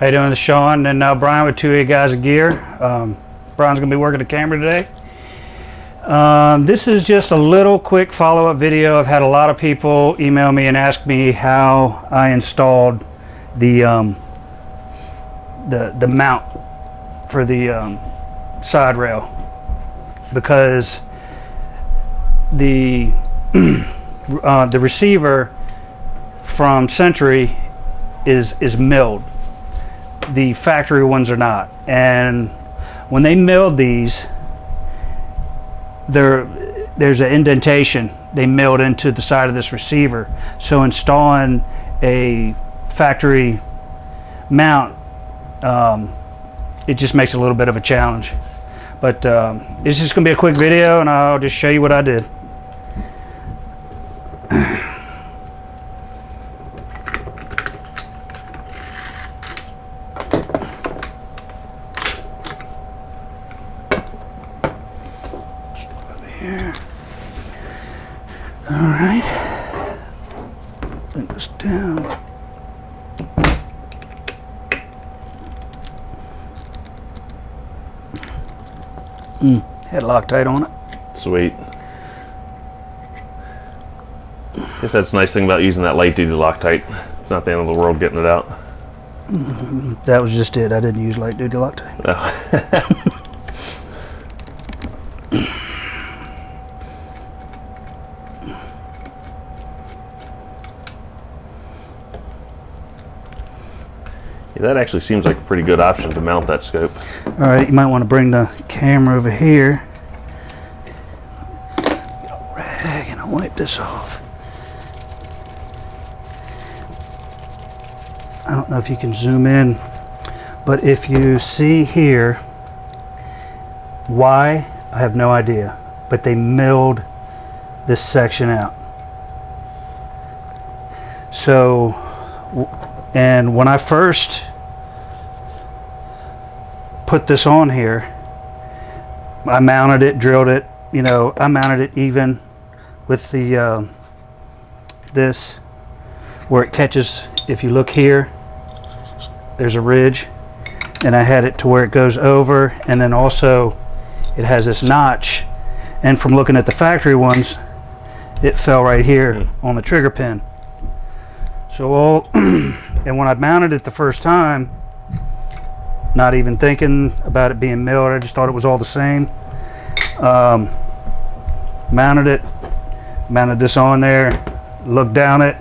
How you doing? This is Sean and Brian with 2A Guys of Gear. Brian's going to be working the camera today. This is just a little quick follow-up video. I've had a lot of people email me and ask me how I installed the mount for the side rail, because the the receiver from Century is milled. The factory ones are not, and when they milled these, there's an indentation they milled into the side of this receiver, so installing a factory mount, it just makes it a little bit of a challenge. But it's just gonna be a quick video and I'll just show you what I did. Here. All right, bring this down. Had Loctite on it. Sweet. Guess that's a nice thing about using that light duty Loctite. It's not the end of the world getting it out. That was just it. I didn't use light duty Loctite. No. Yeah, that actually seems like a pretty good option to mount that scope. All right, you might want to bring the camera over here. Get a rag and I'll wipe this off. I don't know if you can zoom in, but if you see here, why, I have no idea, but they milled this section out. So, and when I first put this on here, I mounted it, drilled it, you know, I mounted it even with the this, where it catches. If you look here, there's a ridge, and I had it to where it goes over, and then also it has this notch, and from looking at the factory ones, it fell right here on the trigger pin. So and when I mounted it the first time, not even thinking about it being milled, I just thought it was all the same. Mounted this on there, looked down it,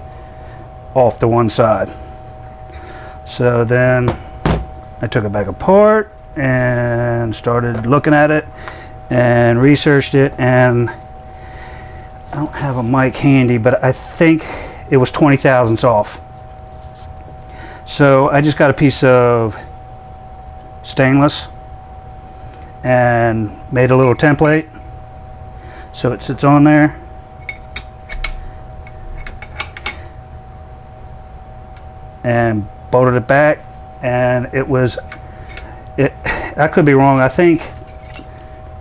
off to one side. So then I took it back apart and started looking at it and researched it, and I don't have a mic handy, but I think it was 20 thousandths off. So I just got a piece of stainless and made a little template so it sits on there, and bolted it back, and I could be wrong, I think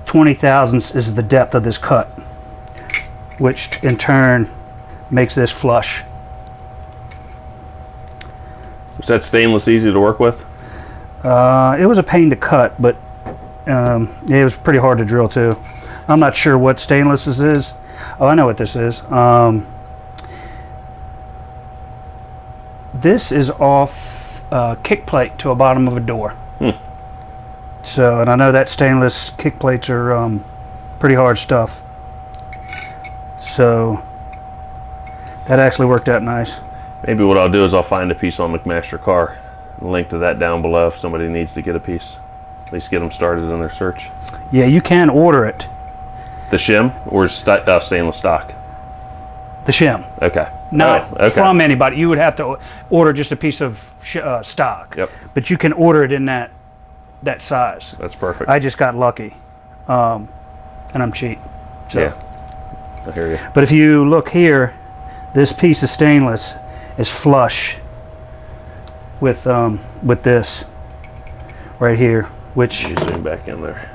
20 thousandths is the depth of this cut, which in turn makes this flush. Is that stainless easy to work with? It was a pain to cut, but yeah, it was pretty hard to drill too. I'm not sure what stainless this is. Oh, I know what this is. This is off kick plate to a bottom of a door. So, and I know that stainless kick plates are pretty hard stuff. So that actually worked out nice. Maybe what I'll do is I'll find a piece on McMaster Car and link to that down below if somebody needs to get a piece. At least get them started in their search. Yeah, you can order it. The shim or stainless stock? The shim. Okay. Not from anybody. You would have to order just a piece of stock. Yep. But you can order it in that size. That's perfect. I just got lucky, and I'm cheap. So. Yeah, I hear you. But if you look here, this piece of stainless is flush with this right here, which you zoom back in there.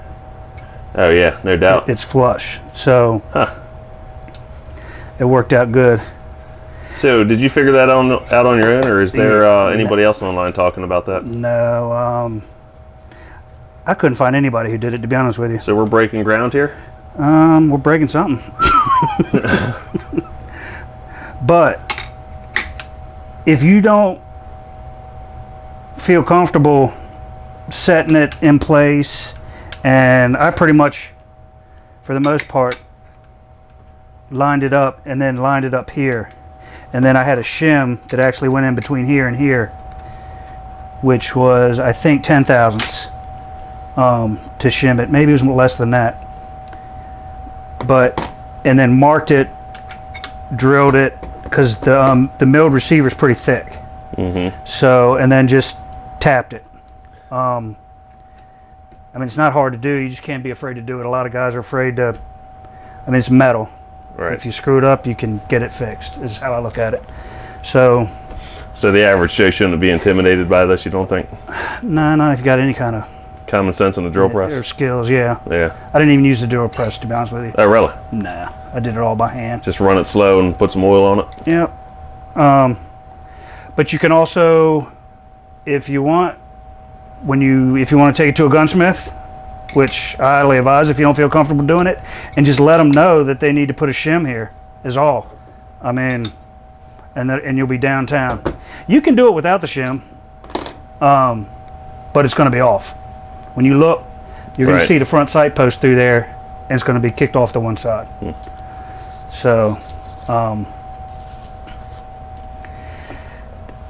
Oh yeah, no doubt. It's flush. So it worked out good. So, did you figure that out on your own, or is there anybody else online talking about that? No, I couldn't find anybody who did it, to be honest with you. So we're breaking ground here? We're breaking something. But if you don't feel comfortable setting it in place, and I pretty much, for the most part, lined it up and then lined it up here, and then I had a shim that actually went in between here and here, which was, I think, 10 thousandths to shim it. Maybe it was less than that, but and then marked it, drilled it, because the milled receiver is pretty thick. So, and then just tapped it. I mean, it's not hard to do. You just can't be afraid to do it. A lot of guys are afraid to. I mean, it's metal. Right. If you screw it up, you can get it fixed. Is how I look at it. So the average Joe shouldn't be intimidated by this, you don't think? no, not if you got any kind of Common sense in the drill press? or skills. Yeah. Yeah. I didn't even use the drill press, to be honest with you. Oh, really? Nah, I did it all by hand. Just run it slow and put some oil on it? Yep. But you can also, if you want, if you want to take it to a gunsmith, which I highly advise if you don't feel comfortable doing it, and just let them know that they need to put a shim here is all. I mean, and you'll be downtown. You can do it without the shim, but it's going to be off. When you look, you're going to see the front sight post through there, and it's going to be kicked off to one side. So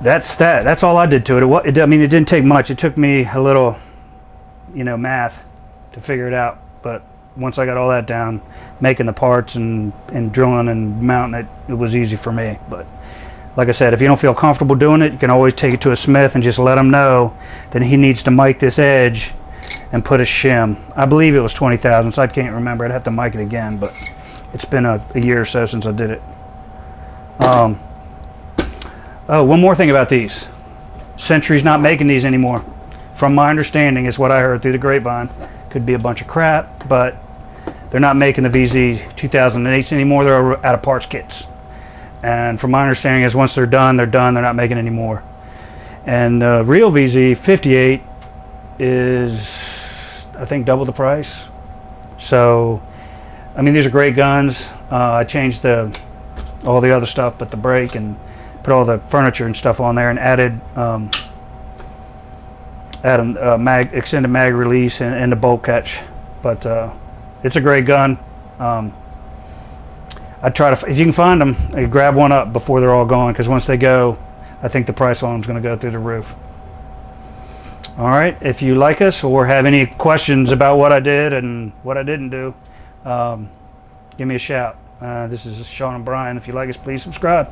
that's that. That's all I did to it. I mean, it didn't take much. It took me a little, math to figure it out. But once I got all that down, making the parts and drilling and mounting it, it was easy for me. But like I said, if you don't feel comfortable doing it, you can always take it to a smith and just let him know that he needs to mic this edge and put a shim. I believe it was 20 thousandths. I can't remember. I'd have to mic it again, but it's been a year or so since I did it. Oh, one more thing about these. Century's not making these anymore. From my understanding, is what I heard through the grapevine. Could be a bunch of crap, but they're not making the VZ2008s anymore. They're out of parts kits. And from my understanding is once they're done, they're done. They're not making any more. And the real VZ58 is, I think, double the price. So, I mean, these are great guns. I changed all the other stuff, but the brake, and put all the furniture and stuff on there, and added extended mag release and the bolt catch. But it's a great gun. I try to, if you can find them, grab one up before they're all gone, because once they go, I think the price on them is going to go through the roof. All right, if you like us or have any questions about what I did and what I didn't do, give me a shout. This is Sean and Brian. If you like us, please subscribe.